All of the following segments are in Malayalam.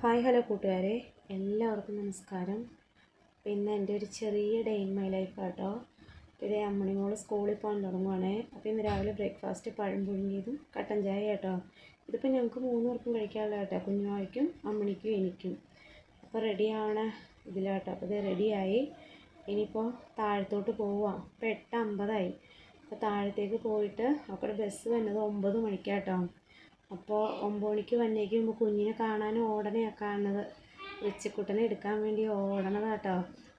ഹായ് ഹലോ കൂട്ടുകാരെ, എല്ലാവർക്കും നമസ്കാരം. പിന്നെ എൻ്റെ ഒരു ചെറിയ ഡേ ഇൻ മൈ ലൈഫ് ആട്ടോ. ഇതേ അമ്മണിമോൾ സ്കൂളിൽ പോകാൻ തുടങ്ങുവാണേ. അപ്പോൾ ഇന്ന് രാവിലെ ബ്രേക്ക്ഫാസ്റ്റ് പഴം പുഴുങ്ങിയതും കട്ടൻ ചായ കേട്ടോ. ഇതിപ്പോൾ ഞങ്ങൾക്ക് 3 പേർക്കും കഴിക്കാനുള്ള കേട്ടോ, കുഞ്ഞുമായ്ക്കും അമ്മണിക്കും എനിക്കും. അപ്പോൾ റെഡിയാവണ ഇതിലാട്ടോ. അപ്പോൾ ഇത് റെഡിയായി. ഇനിയിപ്പോൾ താഴത്തോട്ട് പോവാം. ഇപ്പോൾ 8:50 അപ്പോൾ താഴത്തേക്ക് പോയിട്ട് അവിടെ ബസ് വന്നത് 9 മണിക്കാട്ടോ. അപ്പോൾ 9 മണിക്ക് വന്നേക്കുമ്പോൾ കുഞ്ഞിനെ കാണാനും ഓടനെയാണ് കാണുന്നത്. റിച്ചിക്കുട്ടനെ എടുക്കാൻ വേണ്ടി ഓടണതാട്ടോ.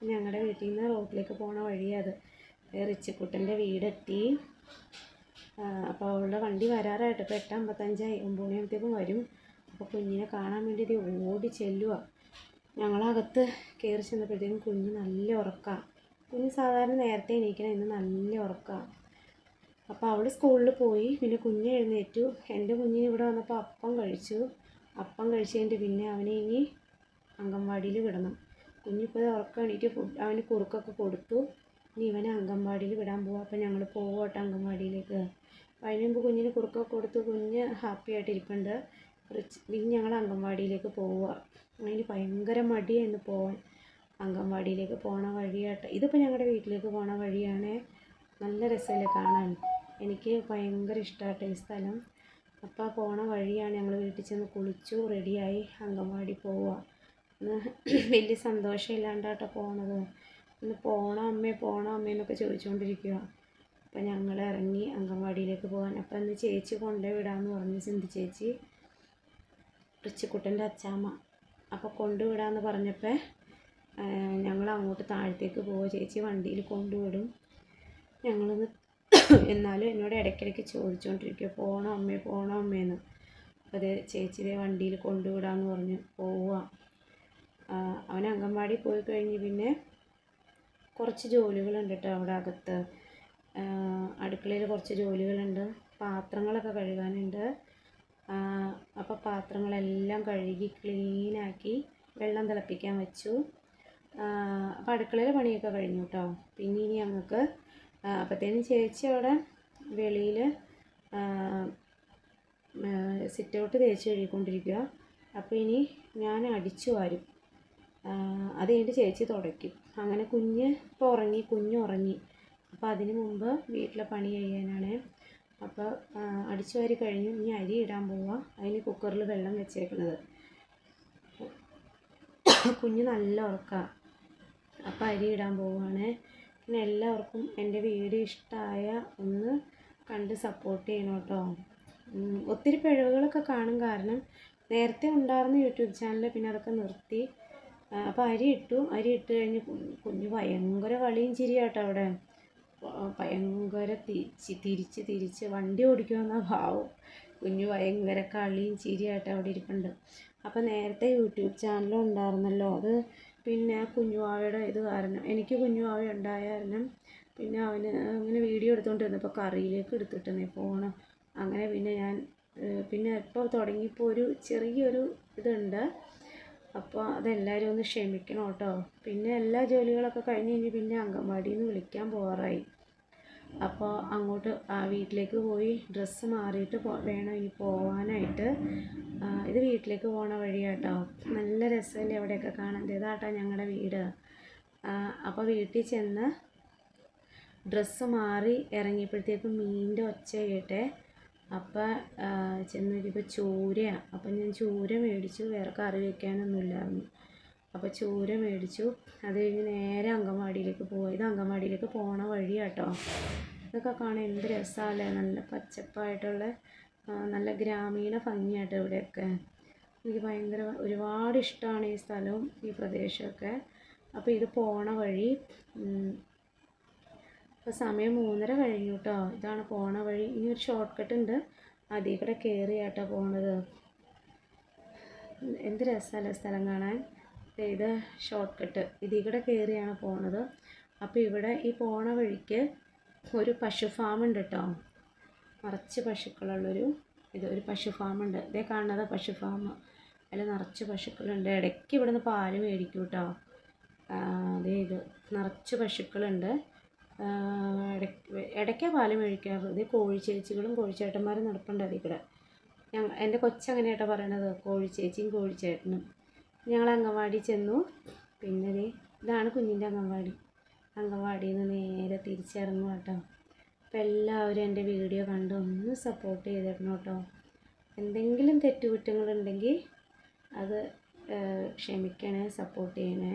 ഞങ്ങളുടെ വീട്ടിൽ നിന്ന് റോഡിലേക്ക് പോണ വഴിയത്. റിച്ചിക്കുട്ടൻ്റെ വീടെത്തി. അപ്പോൾ അവളുടെ വണ്ടി വരാറായിട്ട്. ഇപ്പോൾ 8:55 9 മണിയാകുമ്പോഴത്തേക്കും വരും. അപ്പോൾ കുഞ്ഞിനെ കാണാൻ വേണ്ടി ഇത് ഓടി ചെല്ലുക. ഞങ്ങളകത്ത് കയറി ചെന്നപ്പോഴത്തേക്കും കുഞ്ഞ് നല്ല ഉറക്കമാണ്. കുഞ്ഞ് സാധാരണ നേരത്തെ എണീക്കണം, ഇന്ന് നല്ല ഉറക്കമാണ്. അപ്പോൾ അവൾ സ്കൂളിൽ പോയി. പിന്നെ കുഞ്ഞ് എഴുന്നേറ്റു. എൻ്റെ കുഞ്ഞിന് ഇവിടെ വന്നപ്പോൾ അപ്പം കഴിച്ചു കഴിഞ്ഞിട്ട് പിന്നെ അവനെ ഇനി അംഗൻവാടിയിൽ വിടണം. കുഞ്ഞിപ്പോൾ ഉറക്കം എണീറ്റ് അവന് കുറുക്കൊക്കെ കൊടുത്തു. ഇനി ഇവനെ അംഗൻവാടിയിൽ വിടാൻ പോവാം. അപ്പോൾ ഞങ്ങൾ പോകട്ടെ അംഗൻവാടിയിലേക്ക്. അപ്പോൾ അതിന് മുമ്പ് കുഞ്ഞിന് കുറുക്കൊക്കെ കൊടുത്തു. കുഞ്ഞ് ഹാപ്പി ആയിട്ടിരിപ്പുണ്ട്. പിന്നെ ഞങ്ങൾ അംഗൻവാടിയിലേക്ക് പോവുക. അതിന് ഭയങ്കര മടിയായിരുന്നു പോവാൻ. അംഗൻവാടിയിലേക്ക് പോണ വഴിയായിട്ട്. ഇതിപ്പോൾ ഞങ്ങളുടെ വീട്ടിലേക്ക് പോണ വഴിയാണ്. നല്ല രസമല്ലേ കാണാൻ. എനിക്ക് ഭയങ്കര ഇഷ്ടമായിട്ട് ഈ സ്ഥലം. അപ്പോൾ പോണ വഴിയാണ്. ഞങ്ങൾ വീട്ടിൽ ചെന്ന് കുളിച്ചു റെഡിയായി അംഗൻവാടി പോവുക. ഇന്ന് വലിയ സന്തോഷമില്ലാണ്ടാട്ടോ പോണത്. ഇന്ന് പോണോ അമ്മേ എന്നൊക്കെ ചോദിച്ചുകൊണ്ടിരിക്കുക. അപ്പോൾ ഞങ്ങൾ ഇറങ്ങി അംഗൻവാടിയിലേക്ക് പോകാൻ. അപ്പോൾ ഇന്ന് ചേച്ചി കൊണ്ടുപോയി വിടാമെന്ന് പറഞ്ഞു, സിന്ധു ചേച്ചി, റിച്ചിക്കുട്ടൻ്റെ അച്ചാമ്മ. അപ്പോൾ കൊണ്ടുവിടാമെന്ന് പറഞ്ഞപ്പോൾ ഞങ്ങൾ അങ്ങോട്ട് താഴത്തേക്ക് പോവുക. ചേച്ചി വണ്ടിയിൽ കൊണ്ടുവിടും. ഞങ്ങളൊന്ന് എന്നാലും എന്നോട് ഇടയ്ക്കിടയ്ക്ക് ചോദിച്ചുകൊണ്ടിരിക്കുക, പോകണോ അമ്മേന്ന്. അപ്പോൾ അത് ചേച്ചിയുടെ വണ്ടിയിൽ കൊണ്ടുവിടാമെന്ന് പറഞ്ഞ് പോവുക. അവൻ അംഗൻവാടി പോയി കഴിഞ്ഞ് പിന്നെ കുറച്ച് ജോലികളുണ്ട് കേട്ടോ അവിടെ അകത്ത്. അടുക്കളയിൽ കുറച്ച് ജോലികളുണ്ട്. പാത്രങ്ങളൊക്കെ കഴുകാനുണ്ട്. അപ്പോൾ പാത്രങ്ങളെല്ലാം കഴുകി ക്ലീനാക്കി വെള്ളം തിളപ്പിക്കാൻ വെച്ചു. അപ്പോൾ അടുക്കളയിലെ പണിയൊക്കെ കഴിഞ്ഞു കേട്ടോ. പിന്നെ ഇനി ഞങ്ങൾക്ക് അപ്പോഴത്തേനും ചേച്ചി അവിടെ വെളിയിൽ സിറ്റ് ഔട്ട് തേച്ച് കഴുകിക്കൊണ്ടിരിക്കുക. അപ്പോൾ ഇനി ഞാൻ അടിച്ചു വാരും. അത് കഴിഞ്ഞിട്ട് ചേച്ചി തുടയ്ക്കും. അങ്ങനെ കുഞ്ഞ് ഉറങ്ങി. അപ്പോൾ അതിന് മുമ്പ് വീട്ടിലെ പണി കഴിയാനാണ്. അപ്പോൾ അടിച്ചു വാരി കഴിഞ്ഞു. ഇനി അരി ഇടാൻ പോവുക. അതിന് കുക്കറിൽ വെള്ളം വെച്ചേക്കുന്നത്. കുഞ്ഞ് നല്ല ഉറക്കമാണ്. അപ്പോൾ അരി ഇടാൻ പോവുകയാണ്. പിന്നെ എല്ലാവർക്കും എൻ്റെ വീഡിയോ ഇഷ്ടമായ ഒന്ന് കണ്ട് സപ്പോർട്ട് ചെയ്യണം കേട്ടോ. ഒത്തിരി പിഴവുകളൊക്കെ കാണും. കാരണം നേരത്തെ ഉണ്ടായിരുന്ന യൂട്യൂബ് ചാനൽ പിന്നെ അതൊക്കെ നിർത്തി. അപ്പോൾ അരി ഇട്ട് കഴിഞ്ഞ് കുഞ്ഞ് ഭയങ്കര കളിയും ചിരിയാട്ടോ അവിടെ. ഭയങ്കര തിരിച്ച് വണ്ടി ഓടിക്കുമെന്ന ഭാവം. കുഞ്ഞ് ഭയങ്കര കളിയും ചിരിയായിട്ട് അവിടെ ഇരിപ്പുണ്ട്. അപ്പോൾ നേരത്തെ യൂട്യൂബ് ചാനലും ഉണ്ടായിരുന്നല്ലോ, അത് പിന്നെ കുഞ്ഞുവാവയുടെ ഇത് കാരണം, എനിക്ക് കുഞ്ഞുവാവ ഉണ്ടായ കാരണം പിന്നെ അവന് അങ്ങനെ വീഡിയോ എടുത്തുകൊണ്ടിരുന്നപ്പോൾ കറിയിലേക്ക് എടുത്തിട്ടേ ഫോണ്. അങ്ങനെ പിന്നെ ഞാൻ പിന്നെ ഇപ്പോൾ തുടങ്ങിയപ്പോൾ ഒരു ചെറിയൊരു ഇതുണ്ട്. അപ്പോൾ അതെല്ലാവരും ഒന്ന് ക്ഷമിക്കണം കേട്ടോ. പിന്നെ എല്ലാ ജോലികളൊക്കെ കഴിഞ്ഞ് പിന്നെ അംഗൻവാടിയിൽ നിന്ന് വിളിക്കാൻ പോകാറായി. അപ്പോൾ അങ്ങോട്ട് വീട്ടിലേക്ക് പോയി ഡ്രസ്സ് മാറിയിട്ട് വേണം ഇനി പോകാനായിട്ട്. ഇത് വീട്ടിലേക്ക് പോണ വഴിയാട്ടോ. നല്ല രസമല്ലേ അവിടെയൊക്കെ കാണാൻ. ഇതാട്ടോ ഞങ്ങളുടെ വീട്. അപ്പോൾ വീട്ടിൽ ചെന്ന് ഡ്രസ്സ് മാറി ഇറങ്ങിയപ്പോഴത്തേക്കും മീനിൻ്റെ ഒച്ച കേട്ടെ. അപ്പോൾ ചെന്ന് നോക്കിയപ്പോൾ ചൂരയാണ്. അപ്പോൾ ഞാൻ ചൂര മേടിച്ചു. വേറെ കറി വയ്ക്കാനൊന്നുമില്ലായിരുന്നു. അപ്പോൾ ചൂര മേടിച്ചു. അത് കഴിഞ്ഞ് നേരെ അംഗൻവാടിയിലേക്ക് പോയി. ഇത് അംഗൻവാടിയിലേക്ക് പോണ വഴിയാട്ടോ. ഇതൊക്കെ കാണാൻ എന്ത് രസമല്ലേ. നല്ല പച്ചപ്പായിട്ടുള്ള നല്ല ഗ്രാമീണ ഭംഗിയാട്ടോ ഇവിടെയൊക്കെ. എനിക്ക് ഒരുപാട് ഇഷ്ടമാണ് ഈ സ്ഥലവും ഈ പ്രദേശമൊക്കെ. അപ്പോൾ ഇത് പോണ വഴി. ഇപ്പോൾ സമയം 3:30 കഴിഞ്ഞു കേട്ടോ. ഇതാണ് പോണ വഴി. ഇനി ഒരു ഷോർട്ട് കട്ട് ഉണ്ട്, അതിൽ കൂടെ കയറിയാട്ടോ പോണത്. എന്ത് രസമല്ലേ സ്ഥലം കാണാൻ. ഇത് ഷോർട്ട് കട്ട്, ഇതിൽ കൂടെ കയറിയാണ് പോണത്. അപ്പോൾ ഇവിടെ ഈ പോണ വഴിക്ക് ഒരു പശു ഫാമുണ്ട് കേട്ടോ. നിറച്ച് പശുക്കളുള്ളൊരു ഒരു പശു ഫാമുണ്ട്. ഇതേ കാണുന്നത് പശു ഫാം. അതിൽ നിറച്ച് പശുക്കളുണ്ട്. ഇടയ്ക്ക് ഇവിടുന്ന് പാല് മേടിക്കും കേട്ടോ. അതേ ഇത് നിറച്ച് പശുക്കളുണ്ട്. ഇടയ്ക്കാണ് പാല് മേടിക്കാറ്. ഇത് കോഴിച്ചേച്ചികളും കോഴിച്ചേട്ടന്മാരും നടപ്പുണ്ട് അതിൽ കൂടെ. എൻ്റെ കൊച്ചങ്ങനെയാട്ടോ പറയണത്, കോഴിച്ചേച്ചിയും കോഴിച്ചേട്ടനും. ഞങ്ങൾ അംഗൻവാടി ചെന്നു. പിന്നെ ഇതാണ് കുഞ്ഞിൻ്റെ അംഗൻവാടി. അംഗൻവാടിയിൽ നിന്ന് നേരെ തിരിച്ചിറങ്ങും കേട്ടോ. അപ്പോൾ എല്ലാവരും എൻ്റെ വീഡിയോ കണ്ട് ഒന്ന് സപ്പോർട്ട് ചെയ്തിരുന്നു കേട്ടോ. എന്തെങ്കിലും തെറ്റുകുറ്റങ്ങളുണ്ടെങ്കിൽ അത് ക്ഷമിക്കണേ, സപ്പോർട്ട് ചെയ്യണേ.